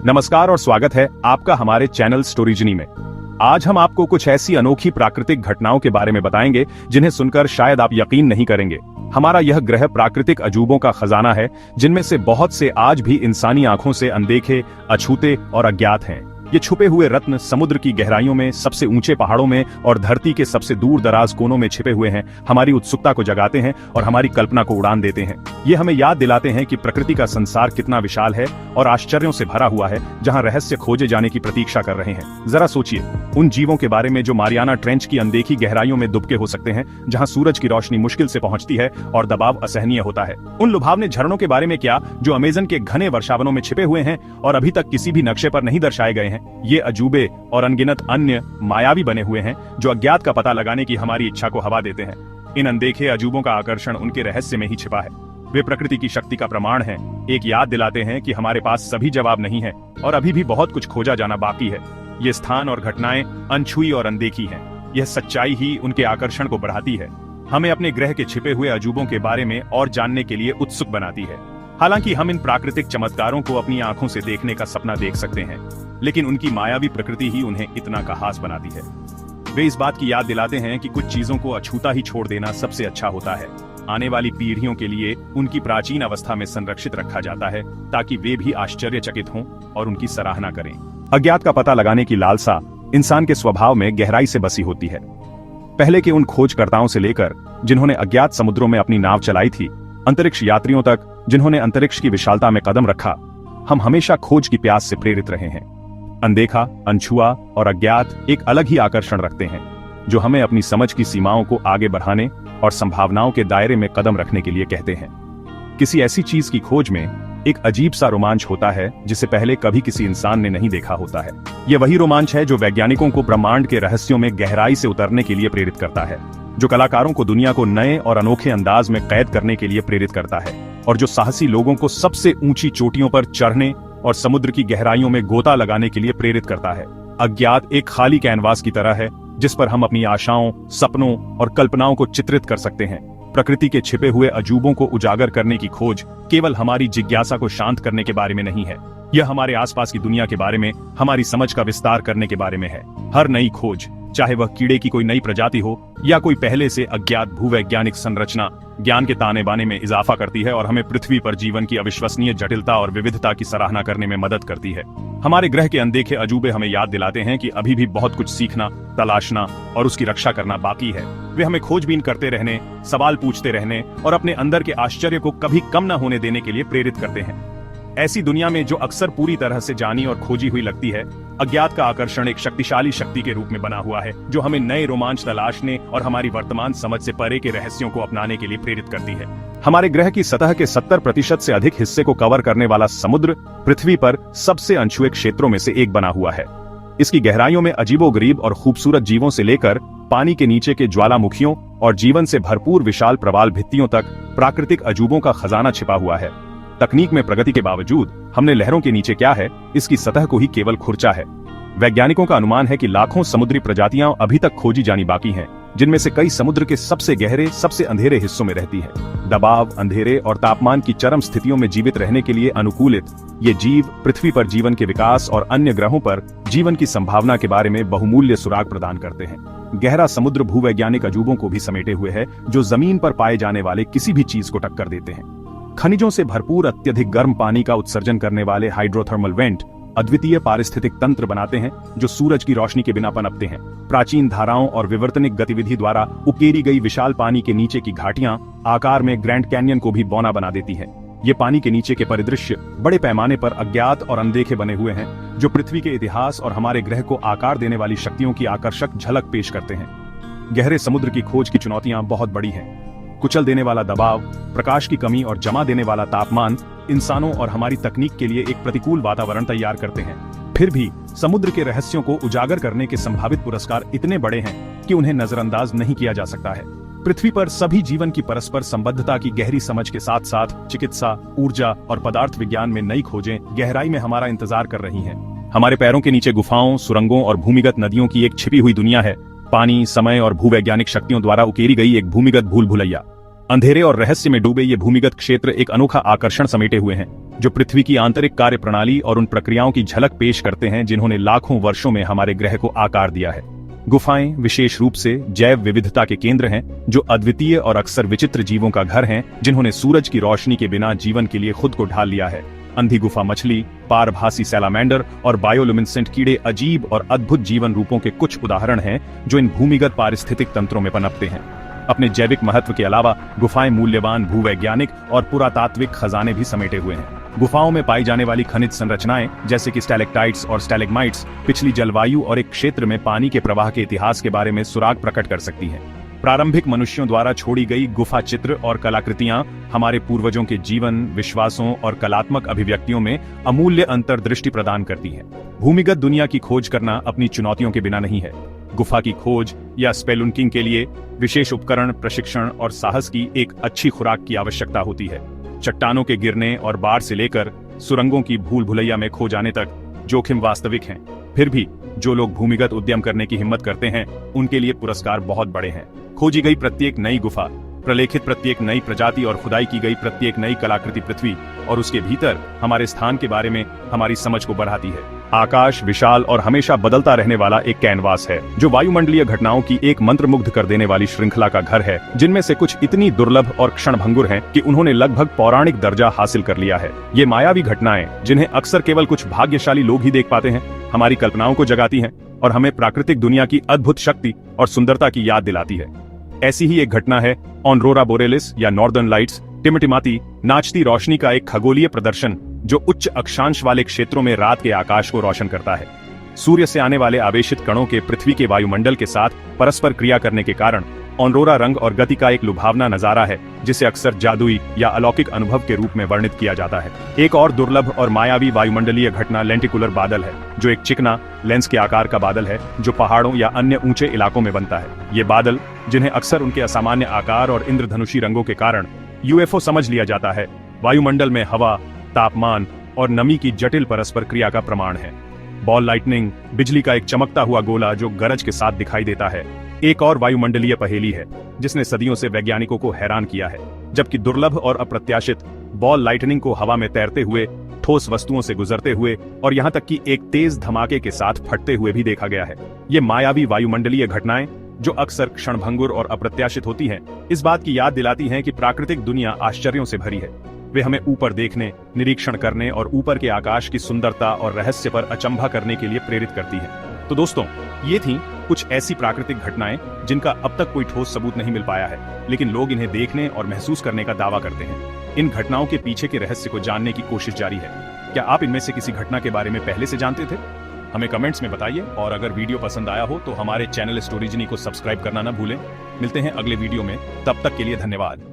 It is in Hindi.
नमस्कार और स्वागत है आपका हमारे चैनल स्टोरीजनी में। आज हम आपको कुछ ऐसी अनोखी प्राकृतिक घटनाओं के बारे में बताएंगे जिन्हें सुनकर शायद आप यकीन नहीं करेंगे। हमारा यह ग्रह प्राकृतिक अजूबों का खजाना है, जिनमें से बहुत से आज भी इंसानी आंखों से अनदेखे, अछूते और अज्ञात हैं। ये छुपे हुए रत्न समुद्र की गहराइयों में, सबसे ऊंचे पहाड़ों में और धरती के सबसे दूर दराज कोनों में छिपे हुए हैं। हमारी उत्सुकता को जगाते हैं और हमारी कल्पना को उड़ान देते हैं। ये हमें याद दिलाते हैं कि प्रकृति का संसार कितना विशाल है और आश्चर्यों से भरा हुआ है, जहां रहस्य खोजे जाने की प्रतीक्षा कर रहे हैं। जरा सोचिए उन जीवों के बारे में जो मारियाना ट्रेंच की अनदेखी गहराइयों में दुबके हो सकते हैं, जहां सूरज की रोशनी मुश्किल से पहुंचती है और दबाव असहनीय होता है। उन लुभावने झरनों के बारे में क्या, जो अमेज़न के घने वर्षावनों में छिपे हुए हैं और अभी तक किसी भी नक्शे पर नहीं दर्शाए गए हैं। ये अजूबे और अनगिनत अन्य मायावी बने हुए हैं, जो अज्ञात का पता लगाने की हमारी इच्छा को हवा देते हैं। इन अनदेखे अजूबों का आकर्षण उनके रहस्य में ही छिपा है। वे प्रकृति की शक्ति का प्रमाण हैं, एक याद दिलाते हैं कि हमारे पास सभी जवाब नहीं है और अभी भी बहुत कुछ खोजा जाना बाकी है। ये स्थान और घटनाएं अनछुई और अनदेखी हैं। यह सच्चाई ही उनके आकर्षण को बढ़ाती है, हमें अपने ग्रह के छिपे हुए अजूबों के बारे में और जानने के लिए उत्सुक बनाती है। हालांकि हम इन प्राकृतिक चमत्कारों को अपनी आंखों से देखने का सपना देख सकते हैं, लेकिन उनकी मायावी प्रकृति ही उन्हें इतना खास बनाती है। वे इस बात की याद दिलाते हैं कि कुछ चीजों को अछूता ही छोड़ देना सबसे अच्छा होता है। आने वाली पीढ़ियों के लिए उनकी प्राचीन अवस्था में संरक्षित रखा जाता है, ताकि वे भी आश्चर्यचकित हों और उनकी सराहना करें। अज्ञात का पता लगाने की लालसा इंसान के स्वभाव में गहराई से बसी होती है। पहले के उन खोजकर्ताओं से लेकर जिन्होंने अज्ञात समुद्रों में अपनी नाव चलाई थी, अंतरिक्ष यात्रियों तक जिन्होंने अंतरिक्ष की विशालता में कदम रखा, हम हमेशा खोज की प्यास से प्रेरित रहे हैं। अनदेखा, अनछुआ और अज्ञात एक अलग ही आकर्षण रखते हैं, जो हमें अपनी समझ की सीमाओं को आगे बढ़ाने और संभावनाओं के दायरे में कदम रखने के लिए कहते हैं। किसी ऐसी चीज की खोज में एक अजीब सा रोमांच होता है, जिसे पहले कभी किसी इंसान ने नहीं देखा होता है। यह वही रोमांच है जो वैज्ञानिकों को ब्रह्मांड के रहस्यों में गहराई से उतरने के लिए प्रेरित करता है, जो कलाकारों को दुनिया को नए और अनोखे अंदाज में कैद करने के लिए प्रेरित करता है, और जो साहसी लोगों को सबसे ऊंची चोटियों पर चढ़ने और समुद्र की गहराइयों में गोता लगाने के लिए प्रेरित करता है। अज्ञात एक खाली कैनवास की तरह है, जिस पर हम अपनी आशाओं, सपनों और कल्पनाओं को चित्रित कर सकते हैं। प्रकृति के छिपे हुए अजूबों को उजागर करने की खोज केवल हमारी जिज्ञासा को शांत करने के बारे में नहीं है, यह हमारे आसपास की दुनिया के बारे में हमारी समझ का विस्तार करने के बारे में है। हर नई खोज, चाहे वह कीड़े की कोई नई प्रजाति हो या कोई पहले से अज्ञात भूवैज्ञानिक संरचना, ज्ञान के ताने बाने में इजाफा करती है और हमें पृथ्वी पर जीवन की अविश्वसनीय जटिलता और विविधता की सराहना करने में मदद करती है। हमारे ग्रह के अनदेखे अजूबे हमें याद दिलाते हैं कि अभी भी बहुत कुछ सीखना, तलाशना और उसकी रक्षा करना बाकी है। वे हमें खोजबीन करते रहने, सवाल पूछते रहने और अपने अंदर के आश्चर्य को कभी कम न होने देने के लिए प्रेरित करते हैं। ऐसी दुनिया में जो अक्सर पूरी तरह से जानी और खोजी हुई लगती है, अज्ञात का आकर्षण एक शक्तिशाली शक्ति के रूप में बना हुआ है, जो हमें नए रोमांच तलाशने और हमारी वर्तमान समझ से परे के रहस्यों को अपनाने के लिए प्रेरित करती है। हमारे ग्रह की सतह के 70% से अधिक हिस्से को कवर करने वाला समुद्र पृथ्वी पर सबसे अनछुए क्षेत्रों में से एक बना हुआ है। इसकी गहराइयों में अजीबोगरीब और खूबसूरत जीवों से लेकर पानी के नीचे के ज्वालामुखियों और जीवन से भरपूर विशाल प्रवाल भित्तियों तक प्राकृतिक अजूबों का खजाना छिपा हुआ है। तकनीक में प्रगति के बावजूद हमने लहरों के नीचे क्या है, इसकी सतह को ही केवल खुरचा है। वैज्ञानिकों का अनुमान है कि लाखों समुद्री प्रजातियां अभी तक खोजी जानी बाकी हैं, जिनमें से कई समुद्र के सबसे गहरे, सबसे अंधेरे हिस्सों में रहती हैं। दबाव, अंधेरे और तापमान की चरम स्थितियों में जीवित रहने के लिए अनुकूलित ये जीव पृथ्वी पर जीवन के विकास और अन्य ग्रहों पर जीवन की संभावना के बारे में बहुमूल्य सुराग प्रदान करते हैं। गहरा समुद्र भूवैज्ञानिक अजूबों को भी समेटे हुए है, जो जमीन पर पाए जाने वाले किसी भी चीज को टक्कर देते हैं। खनिजों से भरपूर अत्यधिक गर्म पानी का उत्सर्जन करने वाले हाइड्रोथर्मल वेंट अद्वितीय पारिस्थितिक तंत्र बनाते हैं, जो सूरज की रोशनी के बिना पनपते हैं। प्राचीन धाराओं और विवर्तनिक गतिविधि द्वारा उकेरी गई विशाल पानी के नीचे की घाटियां आकार में ग्रैंड कैन्यन को भी बौना बना देती हैं। ये पानी के नीचे के परिदृश्य बड़े पैमाने पर अज्ञात और अनदेखे बने हुए हैं, जो पृथ्वी के इतिहास और हमारे ग्रह को आकार देने वाली शक्तियों की आकर्षक झलक पेश करते हैं। गहरे समुद्र की खोज की चुनौतियां बहुत बड़ी हैं। कुचल देने वाला दबाव, प्रकाश की कमी और जमा देने वाला तापमान इंसानों और हमारी तकनीक के लिए एक प्रतिकूल वातावरण तैयार करते हैं। फिर भी समुद्र के रहस्यों को उजागर करने के संभावित पुरस्कार इतने बड़े हैं कि उन्हें नजरअंदाज नहीं किया जा सकता है। पृथ्वी पर सभी जीवन की परस्पर संबद्धता की गहरी समझ के साथ साथ चिकित्सा, ऊर्जा और पदार्थ विज्ञान में नई खोजें गहराई में हमारा इंतजार कर रही हैं। हमारे पैरों के नीचे गुफाओं, सुरंगों और भूमिगत नदियों की एक छिपी हुई दुनिया है। पानी, समय और भूवैज्ञानिक शक्तियों द्वारा उकेरी गई एक भूमिगत भूल भुलैया। अंधेरे और रहस्य में डूबे ये भूमिगत क्षेत्र एक अनोखा आकर्षण समेटे हुए हैं, जो पृथ्वी की आंतरिक कार्य प्रणाली और उन प्रक्रियाओं की झलक पेश करते हैं जिन्होंने लाखों वर्षों में हमारे ग्रह को आकार दिया है। गुफाएं विशेष रूप से जैव विविधता के केंद्र हैं, जो अद्वितीय और अक्सर विचित्र जीवों का घर हैं, जिन्होंने सूरज की रोशनी के बिना जीवन के लिए खुद को ढाल लिया है। अंधी गुफा मछली, पारभासी सैलामेंडर और बायोलुमिनेसेंट कीड़े अजीब और अद्भुत जीवन रूपों के कुछ उदाहरण हैं जो इन भूमिगत पारिस्थितिक तंत्रों में पनपते हैं। अपने जैविक महत्व के अलावा गुफाएं मूल्यवान भूवैज्ञानिक और पुरातात्विक खजाने भी समेटे हुए हैं। गुफाओं में पाई जाने वाली खनिज संरचनाएं जैसे कि स्टैलेक्टाइट्स और स्टैलेग्माइट्स पिछली जलवायु और एक क्षेत्र में पानी के प्रवाह के इतिहास के बारे में सुराग प्रकट कर सकती हैं। प्रारंभिक मनुष्यों द्वारा छोड़ी गई गुफा चित्र और कलाकृतियां हमारे पूर्वजों के जीवन, विश्वासों और कलात्मक अभिव्यक्तियों में अमूल्य अंतर्दृष्टि प्रदान करती हैं। भूमिगत दुनिया की खोज करना अपनी चुनौतियों के बिना नहीं है। गुफा की खोज या स्पेलुनकिंग के लिए विशेष उपकरण, प्रशिक्षण और साहस की एक अच्छी खुराक की आवश्यकता होती है। चट्टानों के गिरने और बाढ़ से लेकर सुरंगों की भूल भुलैया में खो जाने तक जोखिम वास्तविक हैं। फिर भी जो लोग भूमिगत उद्यम करने की हिम्मत करते हैं, उनके लिए पुरस्कार बहुत बड़े हैं। खोजी गई प्रत्येक नई गुफा, प्रलेखित प्रत्येक नई प्रजाति और खुदाई की गई प्रत्येक नई कलाकृति पृथ्वी और उसके भीतर हमारे स्थान के बारे में हमारी समझ को बढ़ाती है। आकाश विशाल और हमेशा बदलता रहने वाला एक कैनवास है, जो वायुमंडलीय घटनाओं की एक मंत्रमुग्ध कर देने वाली श्रृंखला का घर है, जिनमें से कुछ इतनी दुर्लभ और क्षणभंगुर हैं कि उन्होंने लगभग पौराणिक दर्जा हासिल कर लिया है। ये मायावी घटनाएं, जिन्हें अक्सर केवल कुछ भाग्यशाली लोग ही देख पाते हैं, हमारी कल्पनाओं को जगाती हैं और हमें प्राकृतिक दुनिया की अद्भुत शक्ति और सुंदरता की याद दिलाती है। ऐसी ही एक घटना है ऑरोरा बोरेलिस या नॉर्दर्न लाइट्स, टिमटिमाती नाचती रोशनी का एक खगोलीय प्रदर्शन जो उच्च अक्षांश वाले क्षेत्रों में रात के आकाश को रोशन करता है। सूर्य से आने वाले आवेशित कणों के पृथ्वी के वायुमंडल के साथ परस्पर क्रिया करने के कारण ऑरोरा रंग और गति का एक लुभावना नजारा है, जिसे अक्सर जादुई या अलौकिक अनुभव के रूप में वर्णित किया जाता है। एक और दुर्लभ और मायावी वायुमंडलीय घटना लेंटिकुलर बादल है, जो एक चिकना लेंस के आकार का बादल है जो पहाड़ों या अन्य ऊंचे इलाकों में बनता है। ये बादल, जिन्हें अक्सर उनके असामान्य आकार और इंद्रधनुषी रंगों के कारण यूएफओ समझ लिया जाता है, वायुमंडल में हवा, तापमान और नमी की जटिल परस्पर क्रिया का प्रमाण है। बॉल लाइटनिंग, बिजली का एक चमकता हुआ गोला जो गरज के साथ दिखाई देता है, एक और वायुमंडलीय पहेली है जिसने सदियों से वैज्ञानिकों को हैरान किया है। जबकि दुर्लभ और अप्रत्याशित बॉल लाइटनिंग को हवा में तैरते हुए, ठोस वस्तुओं से गुजरते हुए और यहां तक कि एक तेज धमाके के साथ फटते हुए भी देखा गया है। ये मायावी वायुमंडलीय घटनाएं, जो अक्सर क्षणभंगुर और अप्रत्याशित होती हैं, इस बात की याद दिलाती हैं कि प्राकृतिक दुनिया आश्चर्यों से भरी है। वे हमें ऊपर देखने, निरीक्षण करने और ऊपर के आकाश की सुंदरता और रहस्य पर अचंभा करने के लिए प्रेरित करती हैं। तो दोस्तों, ये थीं कुछ ऐसी प्राकृतिक घटनाएं जिनका अब तक कोई ठोस सबूत नहीं मिल पाया है, लेकिन लोग इन्हें देखने और महसूस करने का दावा करते हैं। इन घटनाओं के पीछे के रहस्य को जानने की कोशिश जारी है। क्या आप इनमें से किसी घटना के बारे में पहले से जानते थे? हमें कमेंट्स में बताइए, और अगर वीडियो पसंद आया हो तो हमारे चैनल स्टोरीजनी को सब्सक्राइब करना न भूलें। मिलते हैं अगले वीडियो में, तब तक के लिए धन्यवाद।